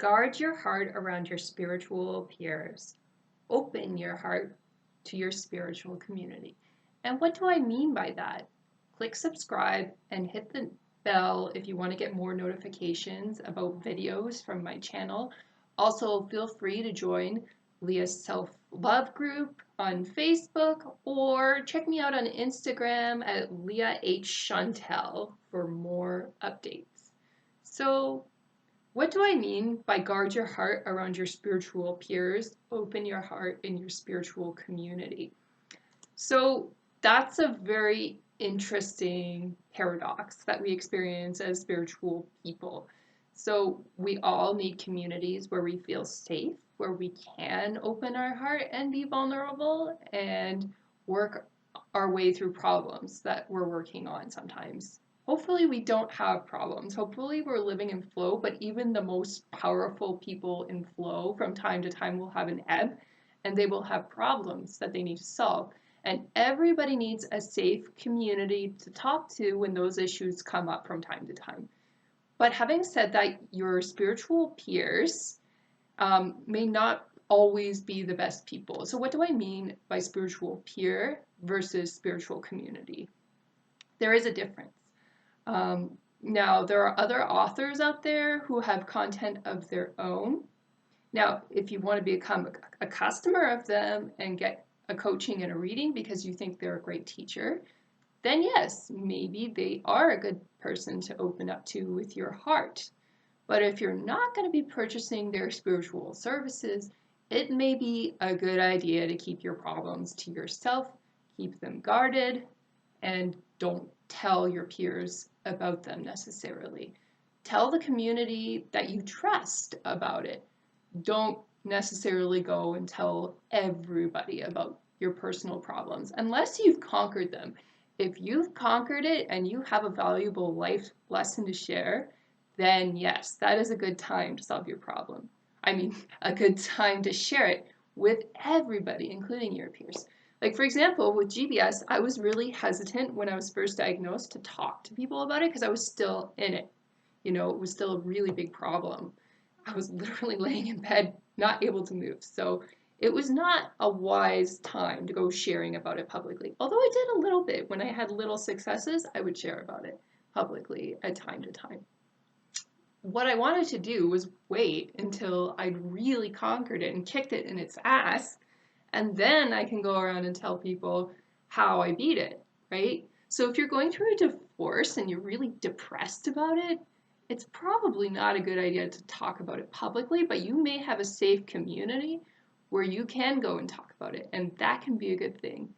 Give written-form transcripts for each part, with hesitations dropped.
Guard your heart around your spiritual peers. Open your heart to your spiritual community. And what do I mean by that? Click subscribe and hit the bell if you want to get more notifications about videos from my channel. Also, feel free to join Leah's self-love group on Facebook or check me out on Instagram at Leah H. Chantel for more updates. So, what do I mean by guard your heart around your spiritual peers? Open your heart in your spiritual community. So that's a very interesting paradox that we experience as spiritual people. So we all need communities where we feel safe, where we can open our heart and be vulnerable and work our way through problems that we're working on sometimes. Hopefully, we don't have problems. Hopefully, we're living in flow, but even the most powerful people in flow from time to time will have an ebb and they will have problems that they need to solve. And everybody needs a safe community to talk to when those issues come up from time to time. But having said that, your spiritual peers may not always be the best people. So, what do I mean by spiritual peer versus spiritual community? There is a difference. Now, there are other authors out there who have content of their own. Now, if you want to become a customer of them and get a coaching and a reading because you think they're a great teacher, then yes, maybe they are a good person to open up to with your heart. But if you're not going to be purchasing their spiritual services, it may be a good idea to keep your problems to yourself, keep them guarded, and don't tell your peers about them necessarily. Tell the community that you trust about it. Don't necessarily go and tell everybody about your personal problems unless you've conquered them. If you've conquered it and you have a valuable life lesson to share, then yes, that is a good time to solve your problem. I mean, a good time to share it with everybody, including your peers. Like, for example, with GBS, I was really hesitant when I was first diagnosed to talk to people about it because I was still in it. You know, it was still a really big problem. I was literally laying in bed, not able to move. So it was not a wise time to go sharing about it publicly. Although I did a little bit. When I had little successes, I would share about it publicly at time to time. What I wanted to do was wait until I'd really conquered it and kicked it in its ass, and then I can go around and tell people how I beat it, right? So if you're going through a divorce and you're really depressed about it, it's probably not a good idea to talk about it publicly, but you may have a safe community where you can go and talk about it, and that can be a good thing.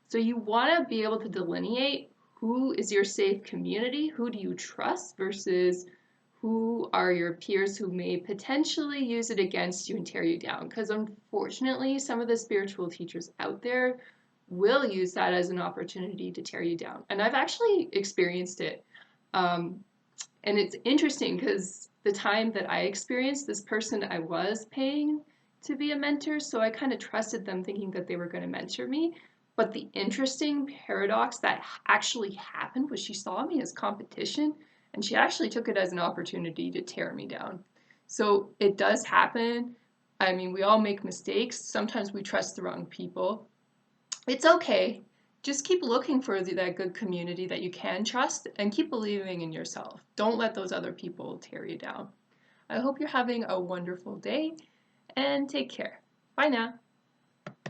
So you want to be able to delineate who is your safe community, who do you trust versus who are your peers who may potentially use it against you and tear you down. Because unfortunately, some of the spiritual teachers out there will use that as an opportunity to tear you down. And I've actually experienced it. And it's interesting because the time that I experienced this person, I was paying to be a mentor. So I kind of trusted them thinking that they were going to mentor me. But the interesting paradox that actually happened was she saw me as competition and she actually took it as an opportunity to tear me down. So it does happen. I mean, we all make mistakes. Sometimes we trust the wrong people. It's okay. Just keep looking for that good community that you can trust and keep believing in yourself. Don't let those other people tear you down. I hope you're having a wonderful day and take care. Bye now.